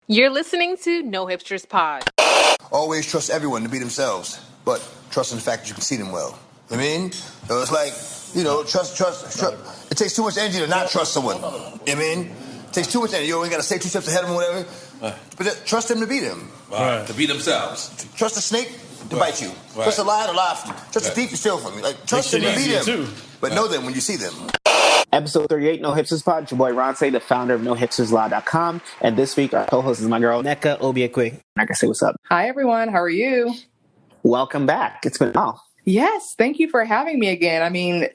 You're listening to No Hipsters Pod. Always trust everyone to be themselves, but trust in the fact that you can see them well. I mean, so it's like, trust. It takes too much energy to not trust someone. I mean, it takes too much energy. You only got to stay 2 steps ahead of them or whatever. But trust them to be them. To be themselves. Trust the snake to bite you. Trust the lion to lie. Trust the thief to steal from you. Like, trust them to be them. But know them when you see them. Episode 38, No Hipsters Pod. It's your boy Ronce, the founder of NoHipstersLaw.com. And this week, our co-host is my girl, Nneka Obiekwe. I can say what's up. Hi, everyone. How are you? Welcome back. It's been a while. Yes, thank you for having me again. I mean,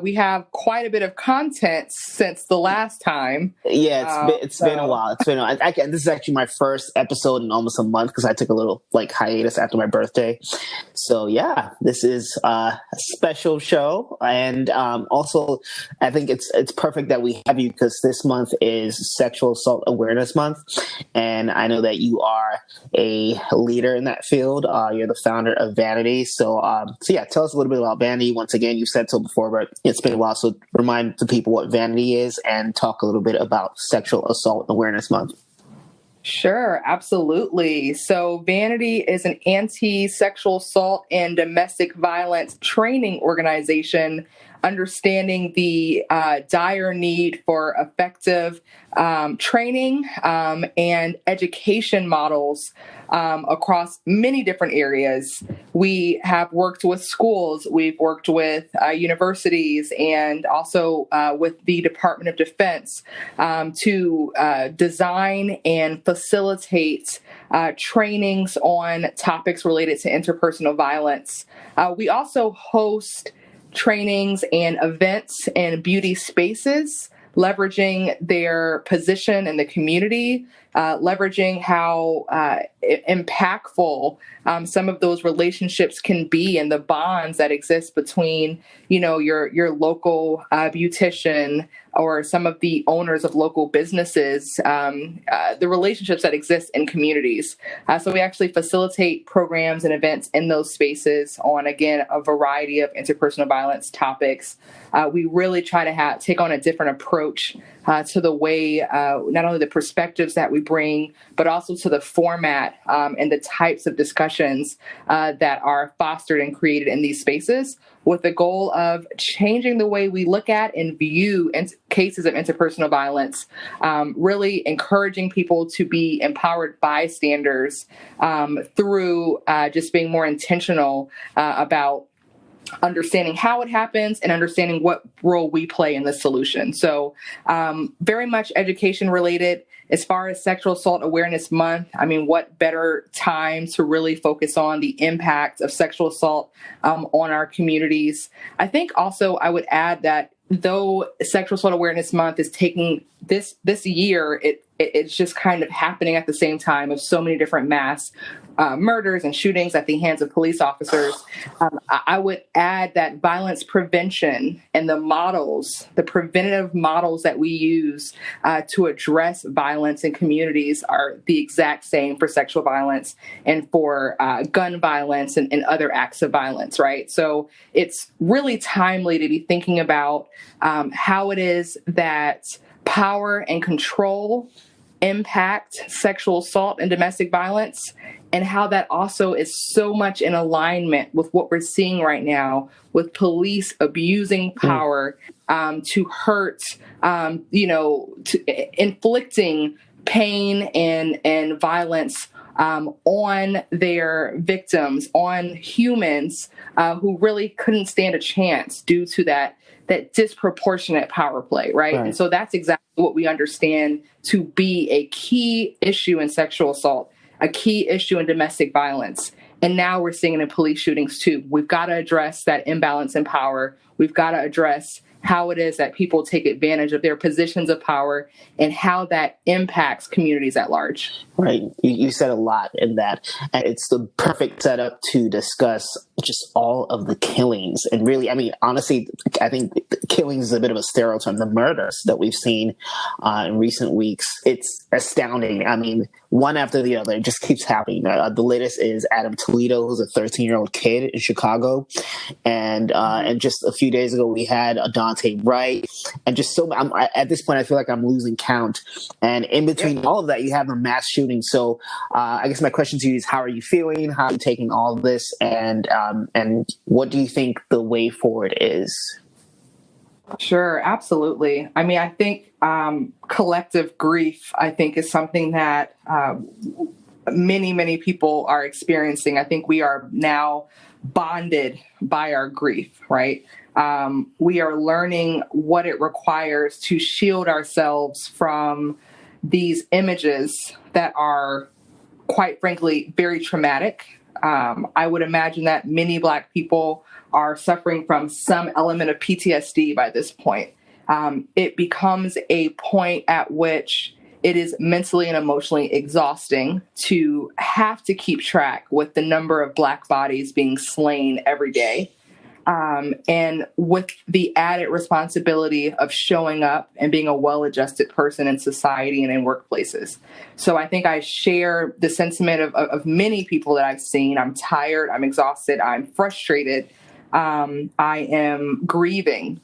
we have quite a bit of content since the last time. Yeah, it's been a while. It's been a while. This is actually my first episode in almost a month because I took a little hiatus after my birthday. So yeah, this is a special show, and also I think it's perfect that we have you because this month is Sexual Assault Awareness Month, and I know that you are a leader in that field. You're the founder of Vanede, so yeah, tell us a little bit about Vanede. Once again, you said so before, but it's been a while, so remind the people what Vanede is and talk a little bit about Sexual Assault Awareness Month. Sure, absolutely. So Vanede is an anti-sexual assault and domestic violence training organization understanding the dire need for effective training and education models across many different areas. We have worked with schools, we've worked with universities, and also with the Department of Defense to design and facilitate trainings on topics related to interpersonal violence. We also host trainings and events in beauty spaces, leveraging their position in the community, leveraging how impactful some of those relationships can be and the bonds that exist between, your local beautician or some of the owners of local businesses, the relationships that exist in communities. So we actually facilitate programs and events in those spaces on, again, a variety of interpersonal violence topics. We really try to take on a different approach to the way, not only the perspectives that we bring, but also to the format and the types of discussions that are fostered and created in these spaces, with the goal of changing the way we look at and view cases of interpersonal violence, really encouraging people to be empowered bystanders through just being more intentional about understanding how it happens and understanding what role we play in the solution. So very much education related. As far as Sexual Assault Awareness Month, I mean, what better time to really focus on the impact of sexual assault on our communities? I think also I would add that though Sexual Assault Awareness Month is taking this year, it's just kind of happening at the same time of so many different mass murders and shootings at the hands of police officers. I would add that violence prevention and the preventative models that we use to address violence in communities are the exact same for sexual violence and for gun violence and other acts of violence, right? So it's really timely to be thinking about how it is that power and control impact sexual assault and domestic violence, and how that also is so much in alignment with what we're seeing right now with police abusing power to hurt, inflicting pain and violence on their victims, on humans who really couldn't stand a chance due to that disproportionate power play, right? And so that's exactly what we understand to be a key issue in sexual assault, a key issue in domestic violence. And now we're seeing it in police shootings too. We've got to address that imbalance in power. We've got to address how it is that people take advantage of their positions of power and how that impacts communities at large. Right. You said a lot in that. And it's the perfect setup to discuss just all of the killings. And really, I mean, honestly, I think killings is a bit of a stereotype. The murders that we've seen in recent weeks, it's astounding. I mean, one after the other, it just keeps happening. The latest is Adam Toledo, who's a 13-year-old kid in Chicago. And just a few days ago, we had Dante Wright. And just at this point, I feel like I'm losing count. And in between all of that, you have a mass shooting. So I guess my question to you is, how are you feeling? How are you taking all of this? And what do you think the way forward is? Sure, absolutely. I mean, I think collective grief, I think, is something that many people are experiencing. I think we are now bonded by our grief, right? We are learning what it requires to shield ourselves from these images that are, quite frankly, very traumatic. I would imagine that many Black people are suffering from some element of PTSD by this point. It becomes a point at which it is mentally and emotionally exhausting to have to keep track with the number of Black bodies being slain every day. And with the added responsibility of showing up and being a well-adjusted person in society and in workplaces. So I think I share the sentiment of many people that I've seen. I'm tired, I'm exhausted, I'm frustrated, I am grieving.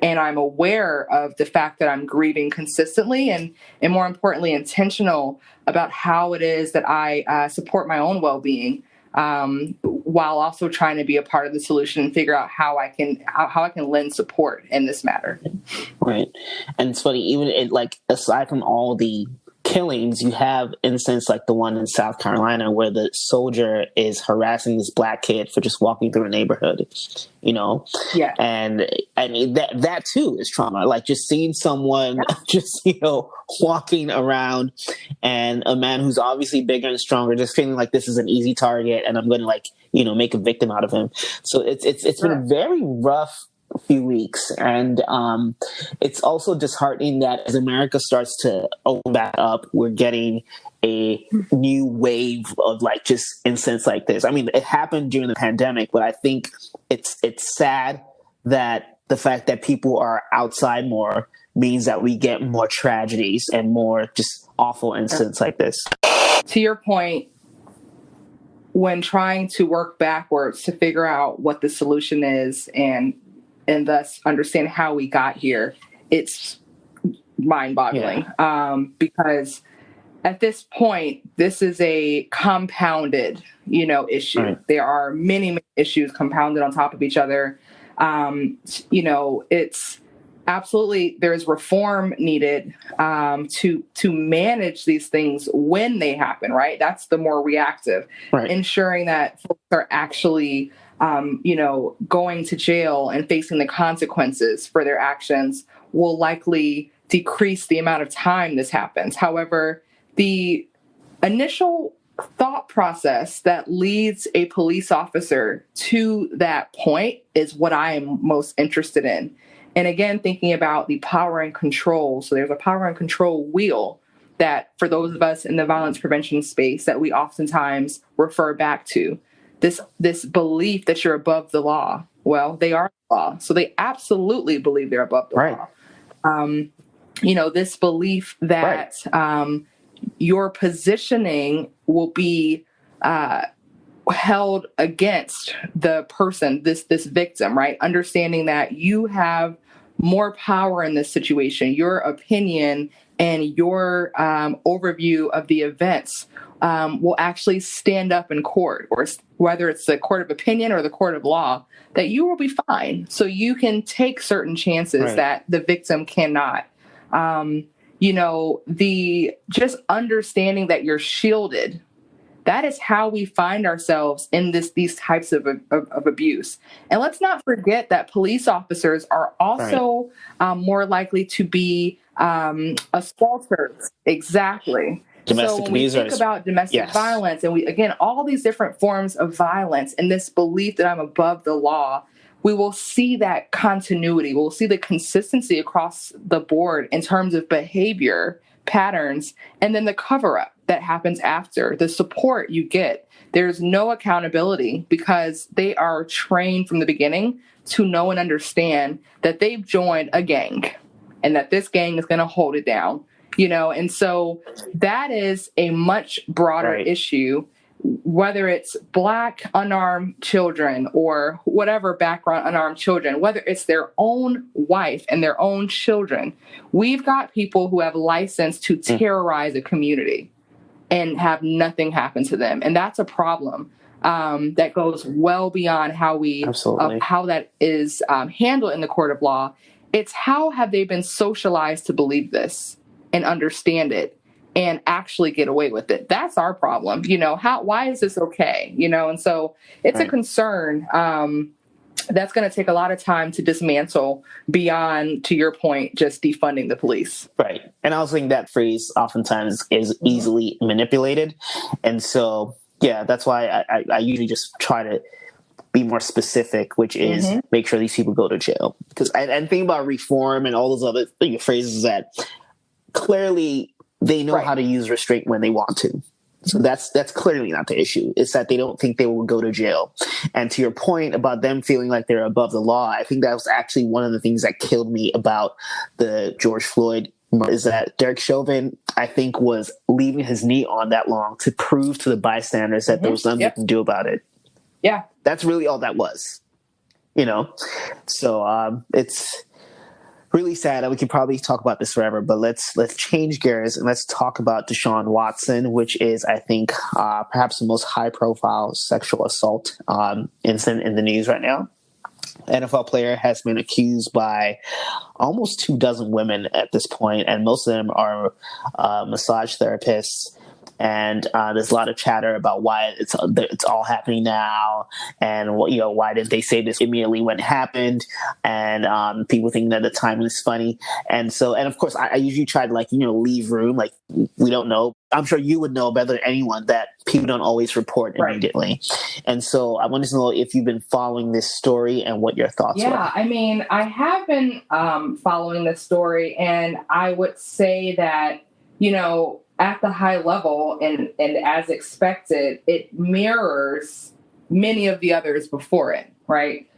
And I'm aware of the fact that I'm grieving consistently and more importantly, intentional about how it is that I support my own well-being, while also trying to be a part of the solution and figure out how I can lend support in this matter. Right. And it's funny, even aside from all the killings, you have instances like the one in South Carolina where the soldier is harassing this Black kid for just walking through a neighborhood, Yeah. And I mean, that too is trauma. Like just seeing someone just, walking around, and a man who's obviously bigger and stronger, just feeling like this is an easy target and I'm going to make a victim out of him. So it's been a very rough few weeks, and it's also disheartening that as America starts to open back up, we're getting a new wave of just incidents like this. I mean, it happened during the pandemic, but I think it's sad that the fact that people are outside more means that we get more tragedies and more just awful incidents like this. To your point, when trying to work backwards to figure out what the solution is and thus understand how we got here, it's mind-boggling. Because at this point, this is a compounded, issue. Right. There are many issues compounded on top of each other. It's absolutely, there's reform needed to manage these things when they happen, right? That's the more reactive, right. Ensuring that folks are actually going to jail and facing the consequences for their actions will likely decrease the amount of time this happens. However, the initial thought process that leads a police officer to that point is what I am most interested in. And again, thinking about the power and control. So there's a power and control wheel that for those of us in the violence prevention space that we oftentimes refer back to. This belief that you're above the law. Well, they are the law. So they absolutely believe they're above the law. This belief that your positioning will be held against the person, this victim, right? Understanding that you have more power in this situation. Your opinion and your overview of the events will actually stand up in court, or whether it's the court of opinion or the court of law, that you will be fine. So you can take certain chances that the victim cannot. The just understanding that you're shielded, that is how we find ourselves in these types of abuse. And let's not forget that police officers are also more likely to be assaulters. Exactly. Domestic so when abusers. we think about domestic violence, and all these different forms of violence and this belief that I'm above the law, we will see that continuity. We'll see the consistency across the board in terms of behavior patterns, and then the cover up that happens after, the support you get. There's no accountability because they are trained from the beginning to know and understand that they've joined a gang and that this gang is going to hold it down, and so that is a much broader issue, whether it's Black unarmed children or whatever background unarmed children, whether it's their own wife and their own children. We've got people who have license to terrorize a community and have nothing happen to them. And that's a problem that goes well beyond how how that is handled in the court of law. It's how have they been socialized to believe this and understand it and actually get away with it. That's our problem. Why is this okay? And so it's a concern that's going to take a lot of time to dismantle beyond, to your point, just defunding the police. Right. And I was thinking that phrase oftentimes is easily manipulated. And so, yeah, that's why I usually just try to be more specific, which is make sure these people go to jail. Because and think about reform and all those other phrases that clearly they know how to use restraint when they want to. So that's clearly not the issue. It's that they don't think they will go to jail. And to your point about them feeling like they're above the law, I think that was actually one of the things that killed me about the George Floyd is that Derek Chauvin, I think, was leaving his knee on that long to prove to the bystanders that there was nothing they can do about it. Yeah. That's really all that was, So it's really sad, and we could probably talk about this forever, but let's change gears and let's talk about Deshaun Watson, which is, I think, perhaps the most high-profile sexual assault incident in the news right now. NFL player has been accused by almost 24 women at this point, and most of them are massage therapists. And there's a lot of chatter about why it's all happening now, and why didn't they say this immediately when it happened? And people think that the timing is funny, and of course I usually try to leave room, like we don't know. I'm sure you would know better than anyone that people don't always report immediately, and so I wanted to know if you've been following this story and what your thoughts were. Yeah, I mean, I have been following this story, and I would say that at the high level and as expected, it mirrors many of the others before it, right?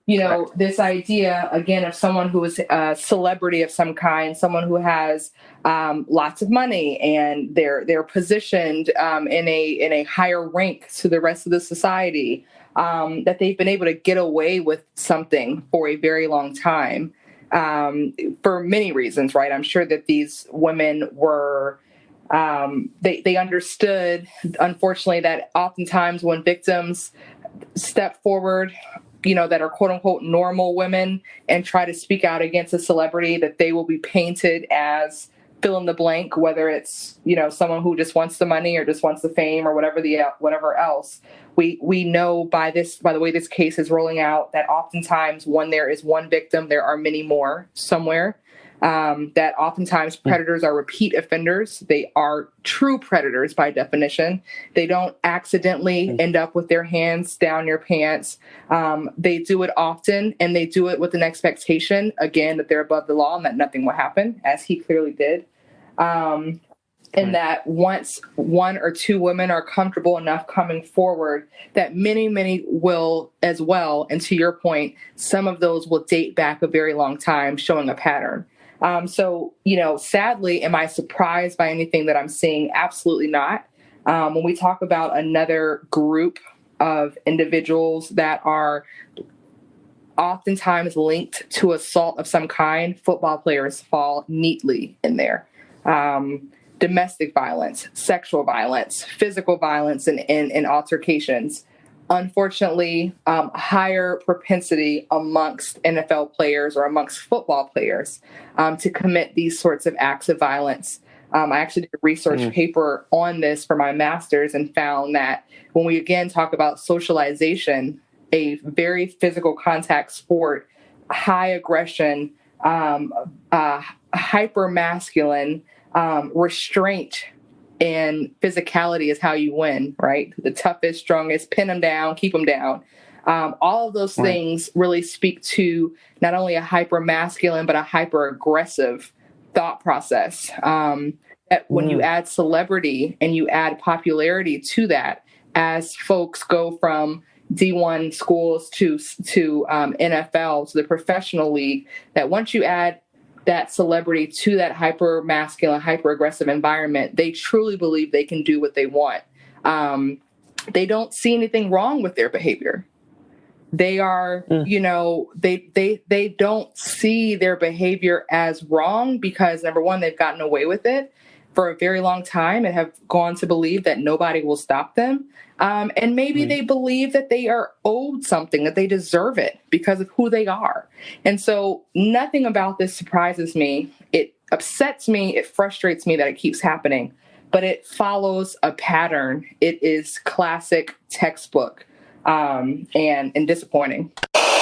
This idea, again, of someone who is a celebrity of some kind, someone who has lots of money and they're positioned in a higher rank to the rest of the society, that they've been able to get away with something for a very long time. For many reasons, right? I'm sure that these women were, they understood, unfortunately, that oftentimes when victims step forward, that are quote unquote normal women and try to speak out against a celebrity, that they will be painted as fill in the blank, whether it's, someone who just wants the money or just wants the fame or whatever else. We know by the way this case is rolling out, that oftentimes when there is one victim, there are many more somewhere. That oftentimes predators are repeat offenders. They are true predators by definition. They don't accidentally end up with their hands down your pants. They do it often, and they do it with an expectation, again, that they're above the law and that nothing will happen, as he clearly did. And that once one or two women are comfortable enough coming forward, that many, many will as well. And to your point, some of those will date back a very long time, showing a pattern. Sadly, am I surprised by anything that I'm seeing? Absolutely not. When we talk about another group of individuals that are oftentimes linked to assault of some kind, football players fall neatly in there. Domestic violence, sexual violence, physical violence, and altercations. Unfortunately, higher propensity amongst NFL players or amongst football players to commit these sorts of acts of violence. I actually did a research paper on this for my master's and found that when we again talk about socialization, a very physical contact sport, high aggression, hyper masculine, restraint and physicality is how you win, right? The toughest, strongest, pin them down, keep them down. All of those things really speak to not only a hyper masculine, but a hyper aggressive thought process. That when you add celebrity and you add popularity to that, as folks go from D1 schools to NFL, to the professional league, that once you add that celebrity to that hyper masculine, hyper aggressive environment, they truly believe they can do what they want. They don't see anything wrong with their behavior. They are, they don't see their behavior as wrong because, number one, they've gotten away with it for a very long time and have gone to believe that nobody will stop them. And maybe they believe that they are owed something, that they deserve it because of who they are. And so nothing about this surprises me. It upsets me. It frustrates me that it keeps happening, but it follows a pattern. It is classic textbook. And disappointing.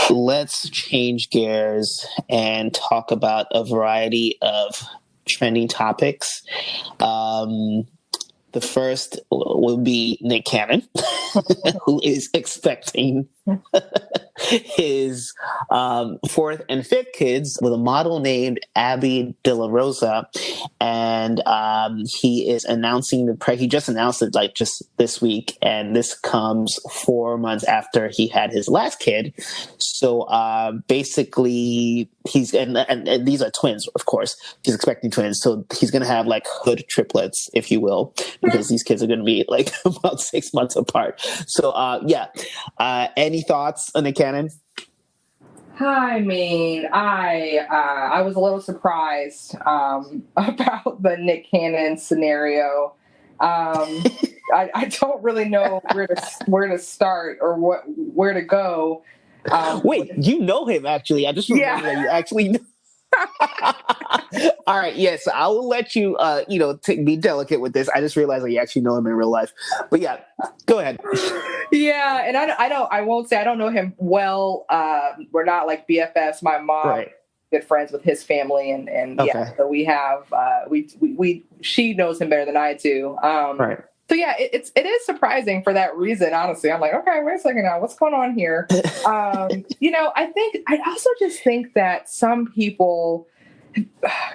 Let's change gears and talk about a variety of trending topics. The first will be Nick Cannon, who is expecting his fourth and fifth kids with a model named Abby De La Rosa. And he is announcing he just announced it like just this week. And this comes 4 months after he had his last kid. So basically and these are twins, of course. He's expecting twins. So he's going to have like hood triplets, if you will, because these kids are going to be like about 6 months apart. So any thoughts on Nick Cannon? I mean, I was a little surprised about the Nick Cannon scenario. I don't really know where to start or where to go. Wait, you know him actually? I just remember that you actually know. All right, yes, I will let you, be delicate with this. I just realized that you actually know him in real life. But yeah, go ahead. Yeah, and I won't say I don't know him well. We're not like BFFs. My mom is good friends with his family, and yeah, so we have she knows him better than I do. Right. So yeah, it is surprising for that reason. Honestly, I'm like, okay, wait a second now, what's going on here? I also just think that some people.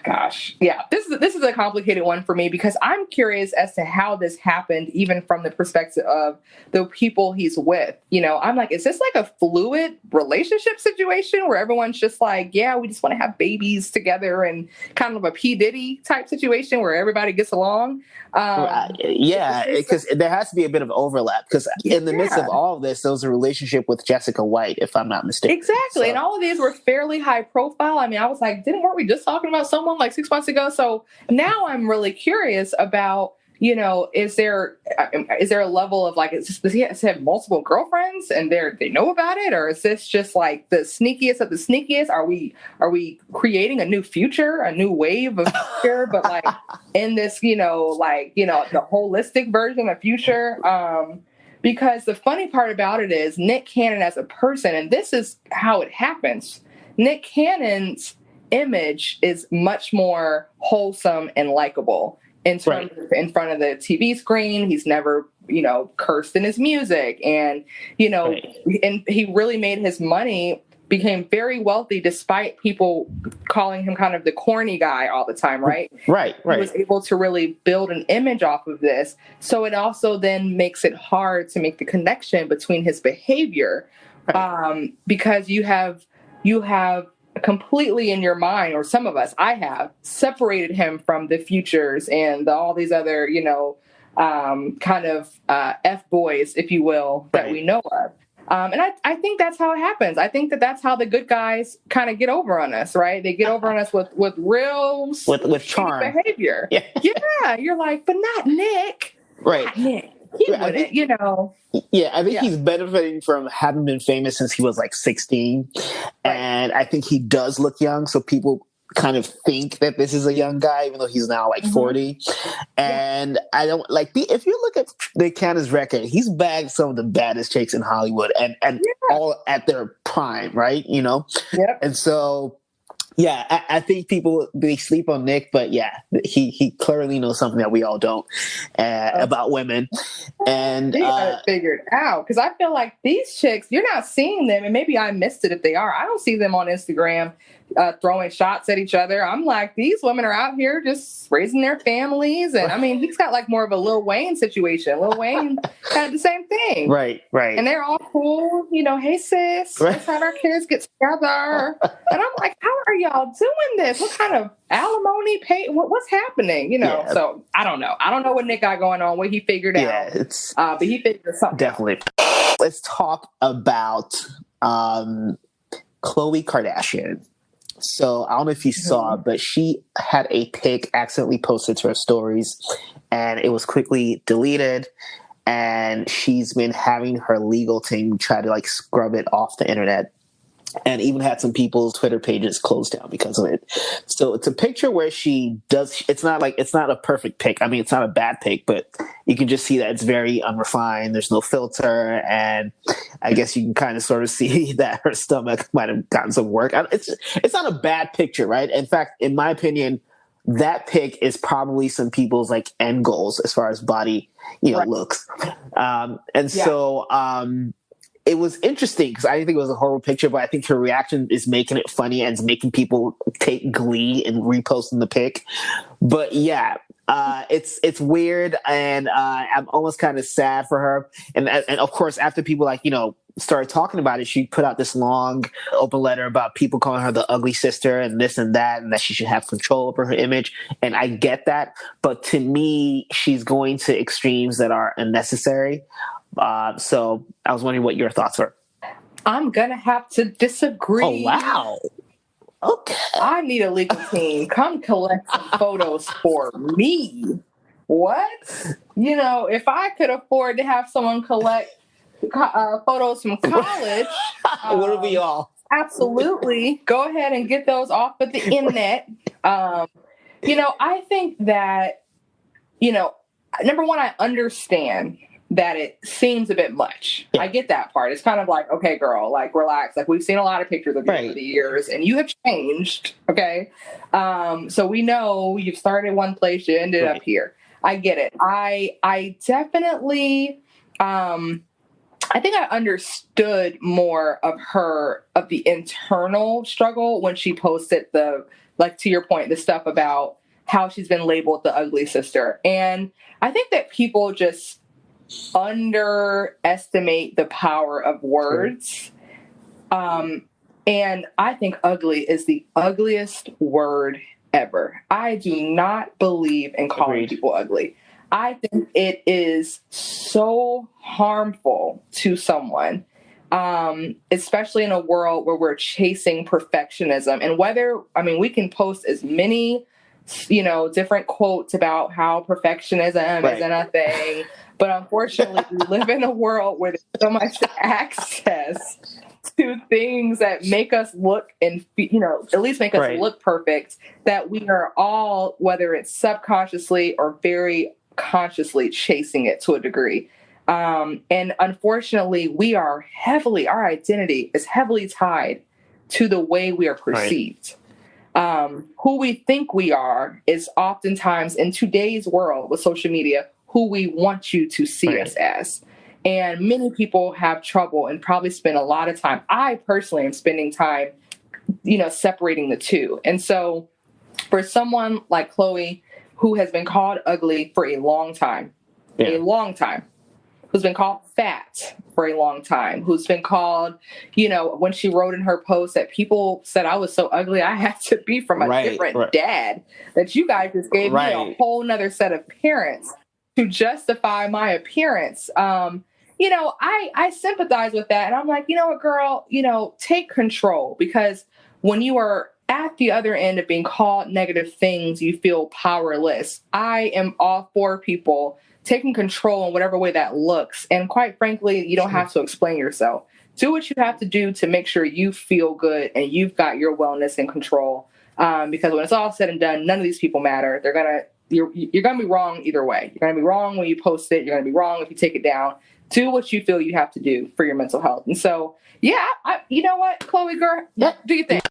Gosh, yeah, this is a complicated one for me because I'm curious as to how this happened, even from the perspective of the people he's with. I'm like, is this like a fluid relationship situation where everyone's just like, yeah, we just want to have babies together and kind of a P. Diddy type situation where everybody gets along? Because there has to be a bit of overlap because in the midst of all of this, there was a relationship with Jessica White, if I'm not mistaken. Exactly. So. And all of these were fairly high profile. I mean, I was like, weren't we just talking about someone like 6 months ago? So now I'm really curious about, is there a level of like, does he have multiple girlfriends and they know about it? Or is this just like the sneakiest of the sneakiest? Are we creating a new future, a new wave of future, but like in this, the holistic version of future? Because the funny part about it is Nick Cannon as a person, and this is how it happens. Nick Cannon's image is much more wholesome and likable in front of the TV screen. He's never, cursed in his music. And, and he really made his money, became very wealthy despite people calling him kind of the corny guy all the time, right? Right. He was able to really build an image off of this. So it also then makes it hard to make the connection between his behavior because you have completely in your mind, or some of us, I have separated him from the Futures and all these other, F boys, if you will, that we know of. And I think that's how it happens. I think that's how the good guys kind of get over on us, right? They get over on us with real with charm behavior. Yeah, you're like, but not Nick. Right. Not Nick. He wouldn't, Yeah, I think he's benefiting from having been famous since he was like 16. And I think he does look young, so people kind of think that this is a young guy, even though he's now like 40. And I don't like if you look at Nick Cannon's record, he's bagged some of the baddest chicks in Hollywood and all at their prime, right? And so I think people, they sleep on Nick, but he clearly knows something that we all don't about women. And they got it figured out, because I feel like these chicks, you're not seeing them, and maybe I missed it if they are. I don't see them on Instagram throwing shots at each other. I'm like, these women are out here just raising their families. And I mean, he's got like more of a Lil Wayne situation. Lil Wayne had the same thing. Right. And they're all cool, hey sis, let's have our kids get together. And I'm like, how are y'all doing this? What kind of alimony pay? What's happening? So I don't know. I don't know what Nick got going on, what he figured out. But he figured something definitely out. Let's talk about Khloe Kardashian. So I don't know if you saw, but she had a pic accidentally posted to her stories, and it was quickly deleted. And she's been having her legal team try to scrub it off the internet, and even had some people's Twitter pages closed down because of it. So it's a picture where she does. It's not a perfect pic. I mean, it's not a bad pic, but you can just see that it's very unrefined. There's no filter, and I guess you can kind of sort of see that her stomach might have gotten some work. It's not a bad picture, right? In fact, in my opinion, that pic is probably some people's end goals as far as body, looks. So it was interesting because I didn't think it was a horrible picture, but I think her reaction is making it funny and is making people take glee in reposting the pic. But yeah, it's weird, and I'm almost kind of sad for her. And of course, after people started talking about it, she put out this long open letter about people calling her the ugly sister and this and that she should have control over her image. And I get that, but to me, she's going to extremes that are unnecessary. So I was wondering what your thoughts were. I'm gonna have to disagree. Oh wow. Okay. I need a legal team. Come collect some photos for me. What? If I could afford to have someone collect photos from college, wouldn't we all? Absolutely. Go ahead and get those off of the internet. I think that, number one, I understand that it seems a bit much. Yeah. I get that part. It's kind of like, okay, girl, relax. We've seen a lot of pictures of you over the years, and you have changed. Okay. So we know you've started one place, you ended up here. I get it. I definitely, I think I understood more of the internal struggle when she posted to your point, the stuff about how she's been labeled the ugly sister. And I think that people just underestimate the power of words. And I think ugly is the ugliest word ever. I do not believe in calling people ugly. I think it is so harmful to someone, especially in a world where we're chasing perfectionism. And we can post as many, different quotes about how perfectionism isn't a thing. But unfortunately, we live in a world where there's so much access to things that make us look and, at least make us look perfect, that we are all, whether it's subconsciously or very consciously, chasing it to a degree. And unfortunately, our identity is heavily tied to the way we are perceived. Who we think we are is oftentimes, in today's world with social media, who we want you to see us as. And many people have trouble and probably spend a lot of time. I personally am spending time, separating the two. And so for someone like Khloe, who has been called ugly for a long time, who's been called fat for a long time, who's been called, when she wrote in her post that people said I was so ugly, I had to be from a different dad, that you guys just gave me a whole nother set of parents to justify my appearance. I sympathize with that. And I'm like, you know what, girl, take control, because when you are at the other end of being called negative things, you feel powerless. I am all for people taking control in whatever way that looks. And quite frankly, you don't have to explain yourself. Do what you have to do to make sure you feel good and you've got your wellness in control. Because when it's all said and done, none of these people matter. You're going to be wrong either way. You're going to be wrong when you post it. You're going to be wrong if you take it down. Do what you feel you have to do for your mental health. And so, you know what, Khloe, girl, what do you think?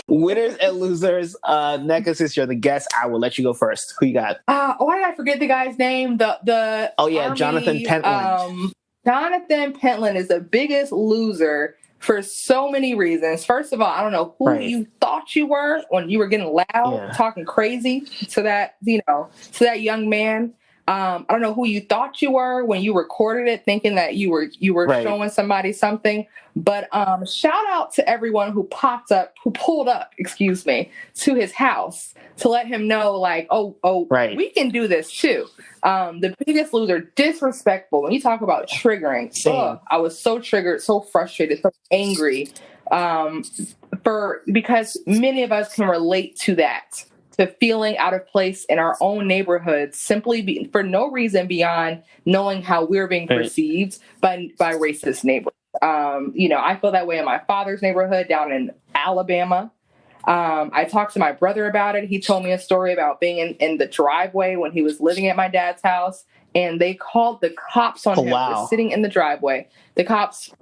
Winners and losers. Nneka, since you're the guest, I will let you go first. Who you got? Why did I forget the guy's name? Army, Jonathan Pentland. Jonathan Pentland is the biggest loser for so many reasons. First of all, I don't know who you thought you were when you were getting loud, talking crazy to that, to that young man. I don't know who you thought you were when you recorded it, thinking that you were showing somebody something. But shout out to everyone who pulled up, to his house to let him know, like, we can do this too. The Biggest Loser, disrespectful. When you talk about triggering, I was so triggered, so frustrated, so angry, because many of us can relate to that. To feeling out of place in our own neighborhoods simply for no reason beyond knowing how we're being perceived by racist neighbors. I feel that way in my father's neighborhood down in Alabama. I talked to my brother about it. He told me a story about being in the driveway when he was living at my dad's house, and they called the cops on him for sitting in the driveway. The cops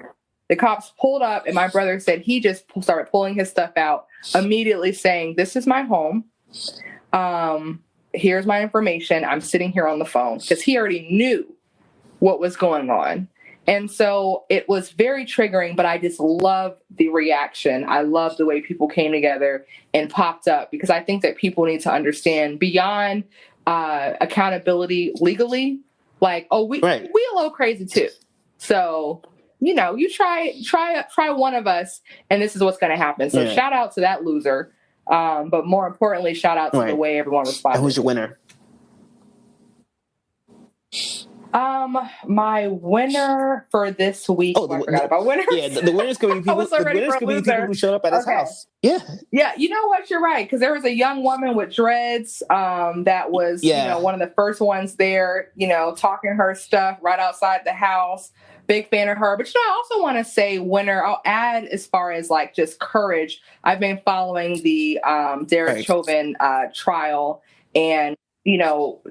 pulled up, and my brother said he just started pulling his stuff out, immediately saying, "This is my home. Here's my information. I'm sitting here on the phone," because he already knew what was going on. And so it was very triggering, but I just love the reaction. I love the way people came together and popped up, because I think that people need to understand beyond accountability legally, like, we a little crazy too. So, you try one of us and this is what's going to happen. So shout out to that loser. But more importantly, shout out to the way everyone responded. And who's your winner? My winner for this week. I forgot about winners. Yeah, the winner's going to be people. The winner's going to be people who showed up at his house. Yeah. Yeah, you know what? You're right, because there was a young woman with dreads. That was one of the first ones there. Talking her stuff right outside the house. Big fan of her. But I also want to say winner. I'll add, as far as like just courage. I've been following the Derek Chauvin trial, and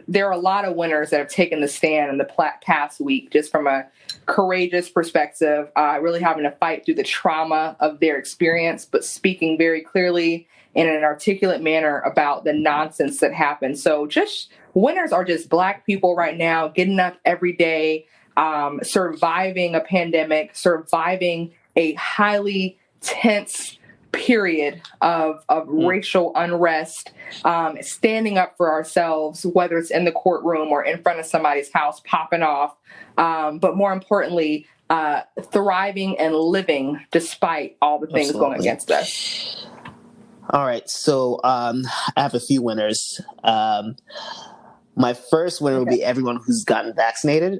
there are a lot of winners that have taken the stand in the past week, just from a courageous perspective, really having to fight through the trauma of their experience, but speaking very clearly in an articulate manner about the nonsense that happened. So winners are just Black people right now, getting up every day, surviving a pandemic, surviving a highly tense period of racial unrest, standing up for ourselves, whether it's in the courtroom or in front of somebody's house, popping off, but more importantly, thriving and living despite all the things going against us. All right, so I have a few winners. My first winner will be everyone who's gotten vaccinated.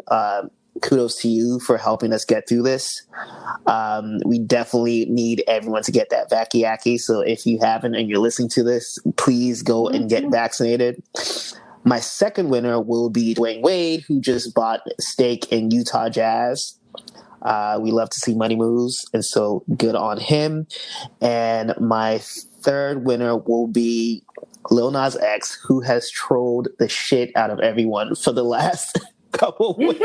Kudos to you for helping us get through this. We definitely need everyone to get that vacky. So if you haven't and you're listening to this, please go and get vaccinated. My second winner will be Dwayne Wade, who just bought a stake in Utah Jazz. We love to see money moves, and so good on him. And my third winner will be Lil Nas X, who has trolled the shit out of everyone for the last couple of weeks,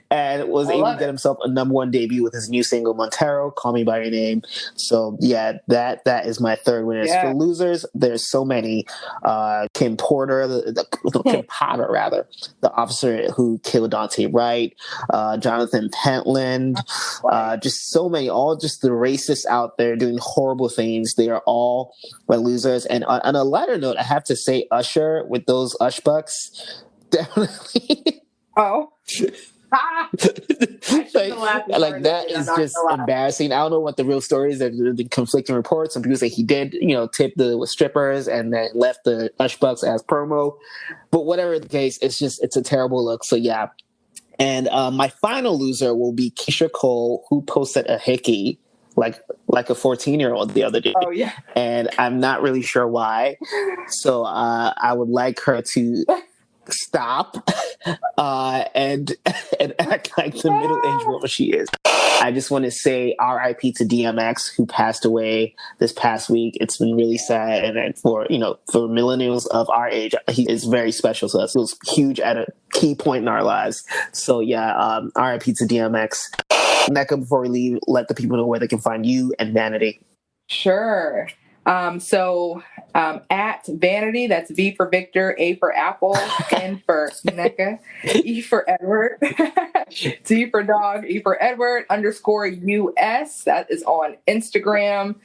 and was able to get himself a #1 debut with his new single Montero, Call Me By Your Name. So that is my third winner. For losers, there's so many. Kim Porter, Kim Potter rather, the officer who killed Dante Wright, Jonathan Pentland, just so many, all just the racists out there doing horrible things. They are all my losers. And on a lighter note, I have to say Usher with those Ush Bucks. Definitely. like that is just embarrassing. I don't know what the real story is. There's the conflicting reports. Some people say he did, tip the strippers and then left the Ush Bucks as promo. But whatever the case, it's a terrible look. So yeah. And my final loser will be Keisha Cole, who posted a hickey like a 14-year-old the other day. Oh yeah. And I'm not really sure why. So I would like her to stop and act like the middle-aged woman she is. I just want to say RIP to DMX, who passed away this past week. It's been really sad, and for millennials of our age, he is very special to us. He was huge at a key point in our lives. So yeah, RIP to DMX. Nneka, before we leave, let the people know where they can find you and Vanede. Sure. At Vanede, that's V for Victor, A for Apple, N for Nneka, E for Edward, D for Dog, E for Edward, _US. That is on Instagram.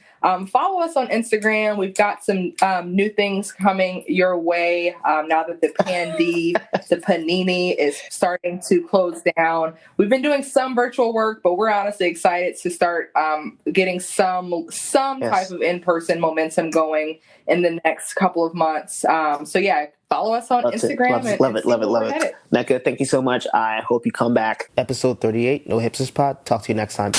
Follow us on Instagram. We've got some new things coming your way now that the panini is starting to close down. We've been doing some virtual work, but we're honestly excited to start getting some type of in-person momentum going in the next couple of months. Follow us on Instagram. Love it. Nneka, thank you so much. I hope you come back. Episode 38, No Hipsters Pod. Talk to you next time.